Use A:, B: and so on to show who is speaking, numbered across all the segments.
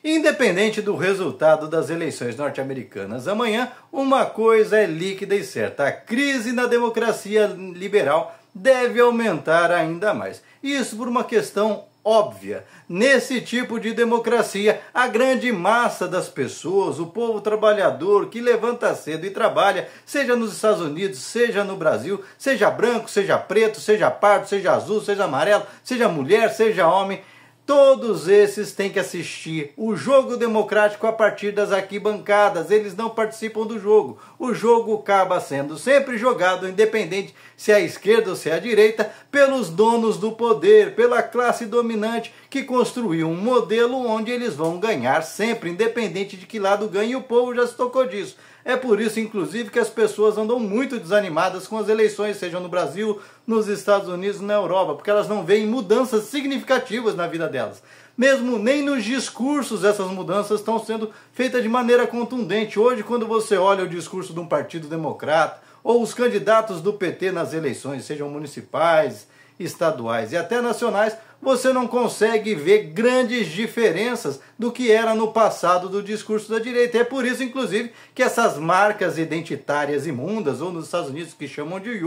A: Independente do resultado das eleições norte-americanas amanhã, uma coisa é líquida e certa: a crise na democracia liberal deve aumentar ainda mais. Isso por uma questão óbvia. Nesse tipo de democracia, a grande massa das pessoas, o povo trabalhador que levanta cedo e trabalha, seja nos Estados Unidos, seja no Brasil, seja branco, seja preto, seja pardo, seja azul, seja amarelo, seja mulher, seja homem, todos esses têm que assistir o jogo democrático a partir das arquibancadas. Eles não participam do jogo. O jogo acaba sendo sempre jogado, independente se é a esquerda ou se é a direita, pelos donos do poder, pela classe dominante que construiu um modelo onde eles vão ganhar sempre, independente de que lado ganhe. O povo já se tocou disso. É por isso, inclusive, que as pessoas andam muito desanimadas com as eleições, seja no Brasil, nos Estados Unidos, na Europa, porque elas não veem mudanças significativas na vida delas. Mesmo nem nos discursos essas mudanças estão sendo feitas de maneira contundente. Hoje, quando você olha o discurso de um partido democrata, ou os candidatos do PT nas eleições, sejam municipais, estaduais e até nacionais, você não consegue ver grandes diferenças do que era no passado do discurso da direita. É por isso, inclusive, que essas marcas identitárias imundas, ou nos Estados Unidos que chamam de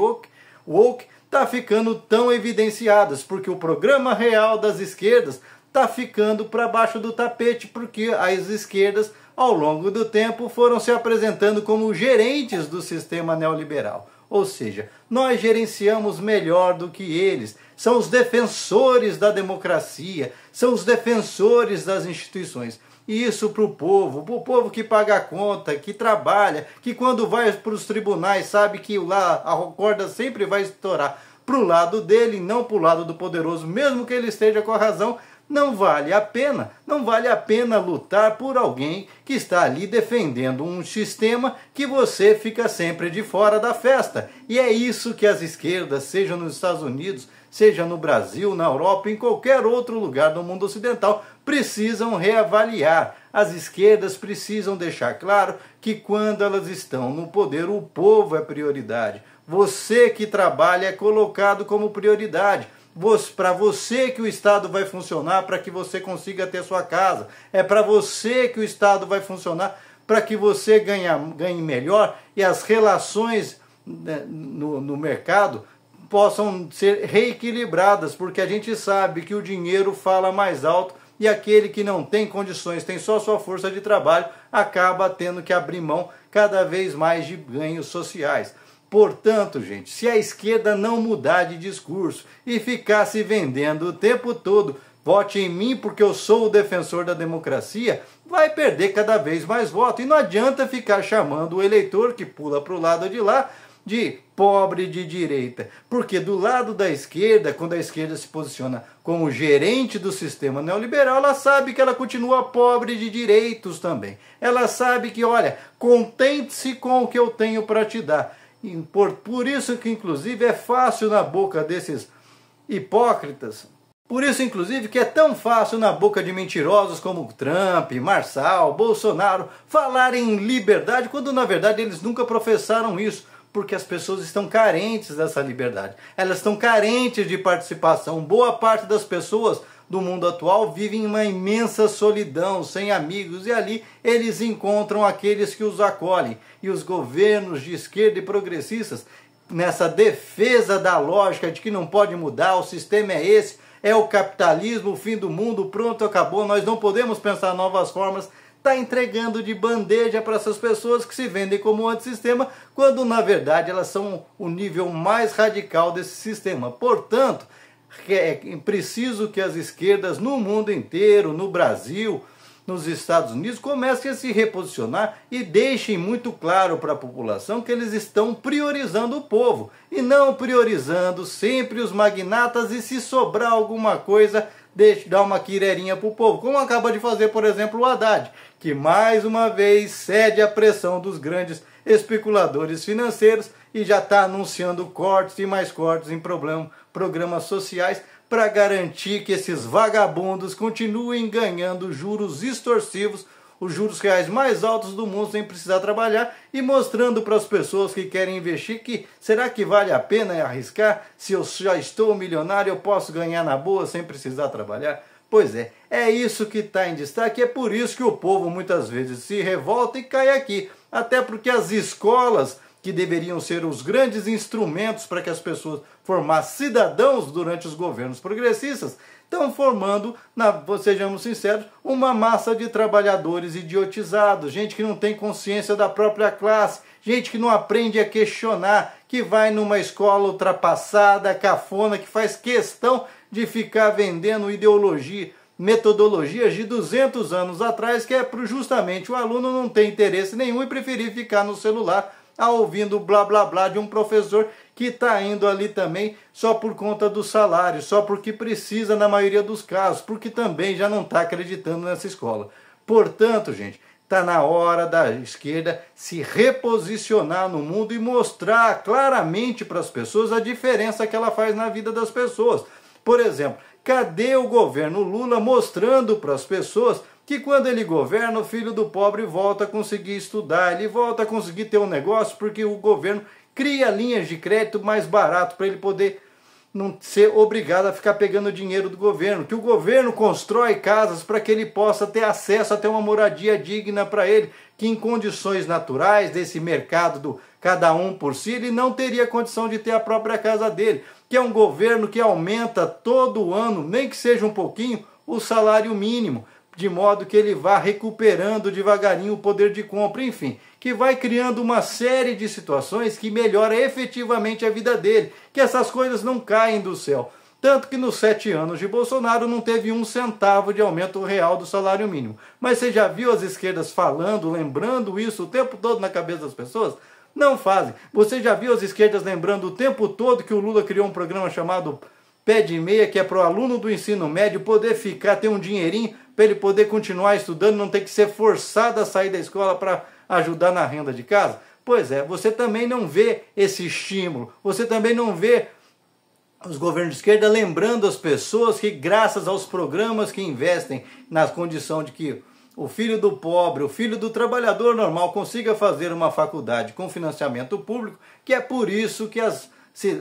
A: woke, está ficando tão evidenciadas, porque o programa real das esquerdas está ficando para baixo do tapete, porque as esquerdas, ao longo do tempo, foram se apresentando como gerentes do sistema neoliberal. Ou seja, nós gerenciamos melhor do que eles. São os defensores da democracia, são os defensores das instituições. E isso para o povo que paga a conta, que trabalha, que quando vai para os tribunais sabe que lá a corda sempre vai estourar para o lado dele, não para o lado do poderoso, mesmo que ele esteja com a razão. Não vale a pena lutar por alguém que está ali defendendo um sistema que você fica sempre de fora da festa. E é isso que as esquerdas, seja nos Estados Unidos, seja no Brasil, na Europa, em qualquer outro lugar do mundo ocidental, precisam reavaliar. As esquerdas precisam deixar claro que quando elas estão no poder, o povo é prioridade. Você que trabalha é colocado como prioridade. Para você que o Estado vai funcionar para que você consiga ter sua casa. É para você que o Estado vai funcionar para que você ganhe melhor e as relações no mercado possam ser reequilibradas, porque a gente sabe que o dinheiro fala mais alto e aquele que não tem condições, tem só sua força de trabalho, acaba tendo que abrir mão cada vez mais de ganhos sociais. Portanto, gente, se a esquerda não mudar de discurso e ficar se vendendo o tempo todo, vote em mim porque eu sou o defensor da democracia, vai perder cada vez mais voto. E não adianta ficar chamando o eleitor que pula para o lado de lá de pobre de direita. Porque do lado da esquerda, quando a esquerda se posiciona como gerente do sistema neoliberal, ela sabe que ela continua pobre de direitos também. Ela sabe que, olha, contente-se com o que eu tenho para te dar. Por isso que, inclusive, é fácil na boca desses hipócritas, por isso, inclusive, que é tão fácil na boca de mentirosos como Trump, Marçal, Bolsonaro, falarem em liberdade, quando na verdade eles nunca professaram isso, porque as pessoas estão carentes dessa liberdade. Elas estão carentes de participação. Boa parte das pessoas do mundo atual vivem uma imensa solidão, sem amigos, e ali eles encontram aqueles que os acolhem. E os governos de esquerda e progressistas, nessa defesa da lógica de que não pode mudar, o sistema é esse, é o capitalismo, o fim do mundo, pronto, acabou, nós não podemos pensar novas formas, está entregando de bandeja para essas pessoas que se vendem como antissistema, quando na verdade elas são o nível mais radical desse sistema. Portanto, é preciso que as esquerdas no mundo inteiro, no Brasil, nos Estados Unidos, comecem a se reposicionar e deixem muito claro para a população que eles estão priorizando o povo e não priorizando sempre os magnatas, e se sobrar alguma coisa, dar uma quirerinha para o povo, como acaba de fazer, por exemplo, o Haddad, que mais uma vez cede à pressão dos grandes especuladores financeiros e já está anunciando cortes e mais cortes em programas sociais para garantir que esses vagabundos continuem ganhando juros extorsivos, os juros reais mais altos do mundo sem precisar trabalhar, e mostrando para as pessoas que querem investir que será que vale a pena arriscar? Se eu já estou milionário, eu posso ganhar na boa sem precisar trabalhar? Pois é isso que está em destaque, é por isso que o povo muitas vezes se revolta e cai aqui. Até porque as escolas, que deveriam ser os grandes instrumentos para que as pessoas formassem cidadãos durante os governos progressistas, estão formando, sejamos sinceros, uma massa de trabalhadores idiotizados, gente que não tem consciência da própria classe, gente que não aprende a questionar, que vai numa escola ultrapassada, cafona, que faz questão de ficar vendendo ideologia, metodologias de 200 anos atrás, que é justamente o aluno não ter interesse nenhum e preferir ficar no celular ouvindo blá blá blá de um professor que está indo ali também só por conta do salário, só porque precisa na maioria dos casos, porque também já não está acreditando nessa escola. Portanto, gente, está na hora da esquerda se reposicionar no mundo e mostrar claramente para as pessoas a diferença que ela faz na vida das pessoas. Por exemplo, cadê o governo Lula mostrando para as pessoas que quando ele governa, o filho do pobre volta a conseguir estudar, ele volta a conseguir ter um negócio porque o governo cria linhas de crédito mais barato para ele poder não ser obrigado a ficar pegando dinheiro do governo, que o governo constrói casas para que ele possa ter acesso a ter uma moradia digna para ele, que em condições naturais desse mercado do cada um por si, ele não teria condição de ter a própria casa dele, que é um governo que aumenta todo ano, nem que seja um pouquinho, o salário mínimo, de modo que ele vá recuperando devagarinho o poder de compra, enfim, que vai criando uma série de situações que melhora efetivamente a vida dele, que essas coisas não caem do céu. Tanto que nos 7 anos de Bolsonaro não teve 1 centavo de aumento real do salário mínimo. Mas você já viu as esquerdas falando, lembrando isso o tempo todo na cabeça das pessoas? Não fazem. Você já viu as esquerdas lembrando o tempo todo que o Lula criou um programa chamado Pé de Meia, que é para o aluno do ensino médio poder ficar, ter um dinheirinho para ele poder continuar estudando, não ter que ser forçado a sair da escola para ajudar na renda de casa? Pois é, você também não vê esse estímulo, você também não vê os governos de esquerda lembrando as pessoas que graças aos programas que investem na condição de que o filho do pobre, o filho do trabalhador normal consiga fazer uma faculdade com financiamento público, que é por isso que as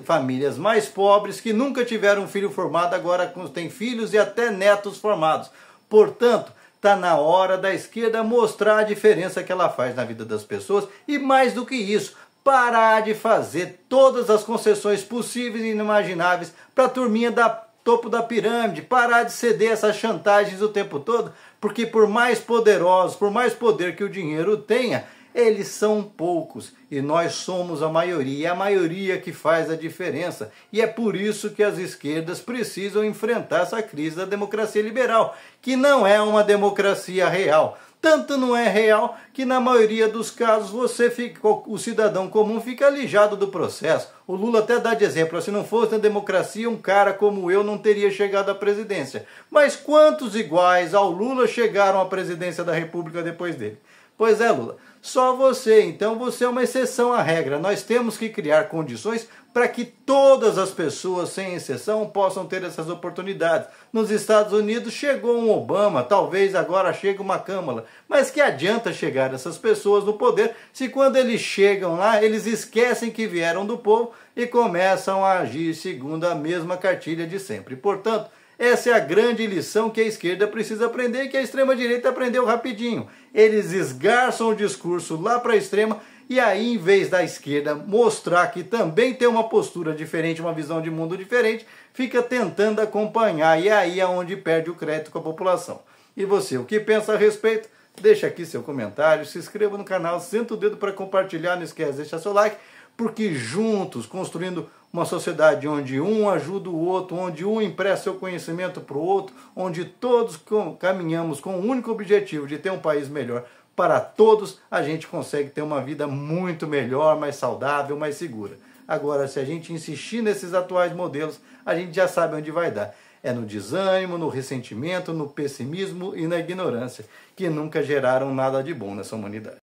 A: famílias mais pobres que nunca tiveram um filho formado agora têm filhos e até netos formados. Portanto, está na hora da esquerda mostrar a diferença que ela faz na vida das pessoas e, mais do que isso, parar de fazer todas as concessões possíveis e inimagináveis para a turminha da topo da pirâmide, parar de ceder essas chantagens o tempo todo, porque por mais poderosos, por mais poder que o dinheiro tenha, eles são poucos e nós somos a maioria, é a maioria que faz a diferença. E é por isso que as esquerdas precisam enfrentar essa crise da democracia liberal, que não é uma democracia real. Tanto não é real que na maioria dos casos o cidadão comum fica alijado do processo. O Lula até dá de exemplo, se não fosse a democracia, um cara como eu não teria chegado à presidência. Mas quantos iguais ao Lula chegaram à presidência da República depois dele? Pois é, Lula, só você, então você é uma exceção à regra. Nós temos que criar condições para que todas as pessoas, sem exceção, possam ter essas oportunidades. Nos Estados Unidos chegou um Obama, talvez agora chegue uma Câmara, mas que adianta chegar essas pessoas no poder se quando eles chegam lá, eles esquecem que vieram do povo e começam a agir segundo a mesma cartilha de sempre. Portanto, essa é a grande lição que a esquerda precisa aprender e que a extrema-direita aprendeu rapidinho. Eles esgarçam o discurso lá para a extrema e aí, em vez da esquerda mostrar que também tem uma postura diferente, uma visão de mundo diferente, fica tentando acompanhar e aí é onde perde o crédito com a população. E você, o que pensa a respeito? Deixa aqui seu comentário, se inscreva no canal, senta o dedo para compartilhar, não esquece de deixar seu like, porque juntos, construindo uma sociedade onde um ajuda o outro, onde um empresta seu conhecimento para o outro, onde todos caminhamos com o único objetivo de ter um país melhor para todos, a gente consegue ter uma vida muito melhor, mais saudável, mais segura. Agora, se a gente insistir nesses atuais modelos, a gente já sabe onde vai dar. É no desânimo, no ressentimento, no pessimismo e na ignorância, que nunca geraram nada de bom nessa humanidade.